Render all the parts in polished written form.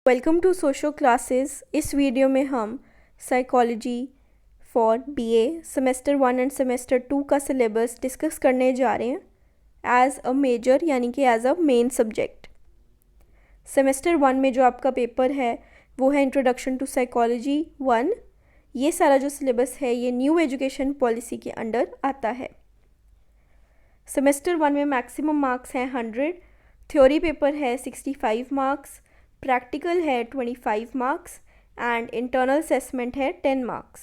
Welcome to socio classes. इस video में हम psychology for BA semester 1 and semester 2 का सिलेबस डिस्कस करने जा रहे हैं एज अ मेजर यानी कि as a main subject. Semester 1 में जो आपका पेपर है वो है इंट्रोडक्शन टू साइकोलॉजी 1। ये सारा जो सिलेबस है ये न्यू एजुकेशन पॉलिसी के अंडर आता है। सेमेस्टर 1 में मैक्सिमम मार्क्स हैं 100, थ्योरी पेपर है 65 मार्क्स, प्रैक्टिकल है 25 मार्क्स एंड इंटरनल असेसमेंट है 10 मार्क्स।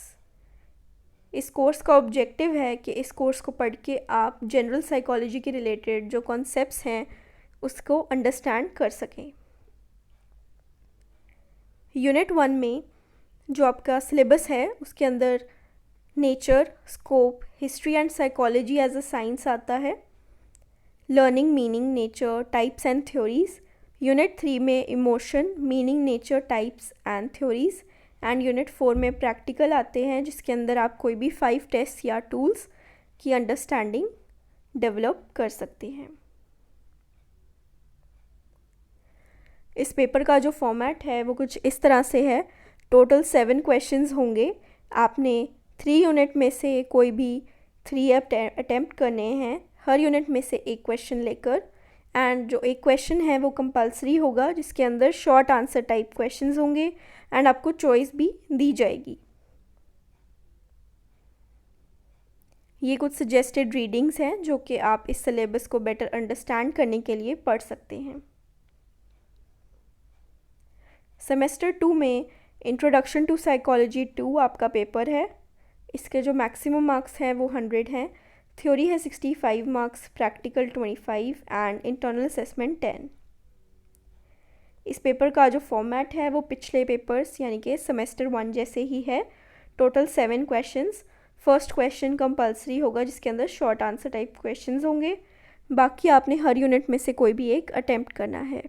इस कोर्स का ऑब्जेक्टिव है कि इस कोर्स को पढ़ के आप जनरल साइकोलॉजी के रिलेटेड जो कॉन्सेप्ट्स हैं उसको अंडरस्टैंड कर सकें। यूनिट 1 में जो आपका सिलेबस है उसके अंदर nature, scope, history and psychology as a science आता है, learning, meaning, nature, types and theories. Unit 3 में emotion, meaning, nature, types and theories and unit 4 में प्रैक्टिकल आते हैं जिसके अंदर आप कोई भी 5 टेस्ट या टूल्स की अंडरस्टैंडिंग डेवलप कर सकते हैं। इस पेपर का जो फॉर्मेट है वो कुछ इस तरह से है। टोटल 7 क्वेश्चंस होंगे। आपने 3 यूनिट में से कोई भी 3 अटैम्प्ट करने हैं, हर यूनिट में से एक क्वेश्चन लेकर, एंड जो एक क्वेश्चन है वो कंपलसरी होगा जिसके अंदर शॉर्ट आंसर टाइप क्वेश्चंस होंगे एंड आपको चॉइस भी दी जाएगी। ये कुछ सजेस्टेड रीडिंग्स हैं जो कि आप इस सिलेबस को बेटर अंडरस्टैंड करने के लिए पढ़ सकते हैं। सेमेस्टर 2 में इंट्रोडक्शन टू साइकोलॉजी 2 आपका पेपर है। इसके जो मैक्सिमम मार्क्स हैं वो 100 हैं, थ्योरी है 65 marks, practical 25 and internal assessment 10। इस पेपर का जो फॉर्मेट है वो पिछले पेपर्स यानी कि सेमेस्टर 1 जैसे ही है। Total 7 questions. First question compulsory होगा जिसके अंदर शॉर्ट आंसर टाइप क्वेश्चंस होंगे, बाकी आपने हर यूनिट में से कोई भी एक अटेम्प्ट करना है।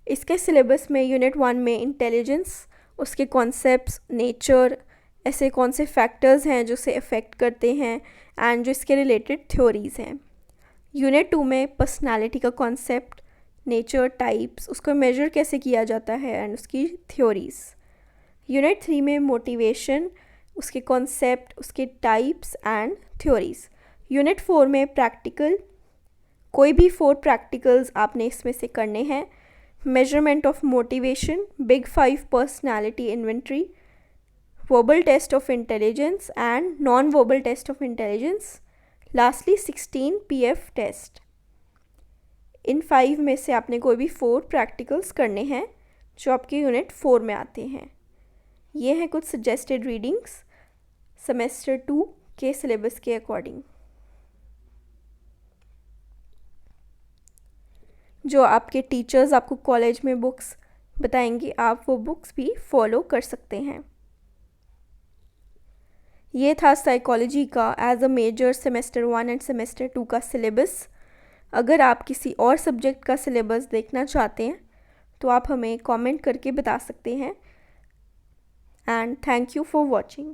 इसके सिलेबस में यूनिट 1 में इंटेलिजेंस, उसके कॉन्सेप्ट्स, नेचर, ऐसे कौन से फैक्टर्स हैं जो उसे अफेक्ट करते हैं एंड जो इसके रिलेटेड थ्योरीज़ हैं। यूनिट 2 में पर्सनालिटी का कॉन्सेप्ट, नेचर, टाइप्स, उसको मेजर कैसे किया जाता है एंड उसकी थ्योरीज़। यूनिट 3 में मोटिवेशन, उसके कॉन्सेप्ट, उसके टाइप्स एंड थ्योरीज़। यूनिट 4 में प्रैक्टिकल, कोई भी 4 प्रैक्टिकल्स आपने इसमें से करने हैं। Measurement of motivation, big 5 personality inventory, verbal test of intelligence and non-verbal test of intelligence, lastly 16 PF test। इन 5 में से आपने कोई भी 4 प्रैक्टिकल्स करने हैं जो आपके यूनिट 4 में आते हैं। ये हैं कुछ सजेस्टेड रीडिंग्स सेमेस्टर 2 के सिलेबस के अकॉर्डिंग। जो आपके टीचर्स आपको कॉलेज में बुक्स बताएंगे आप वो बुक्स भी फॉलो कर सकते हैं। ये था साइकोलॉजी का as a major semester 1 and semester 2 का सिलेबस। अगर आप किसी और सब्जेक्ट का सिलेबस देखना चाहते हैं तो आप हमें कमेंट करके बता सकते हैं। And thank you for watching.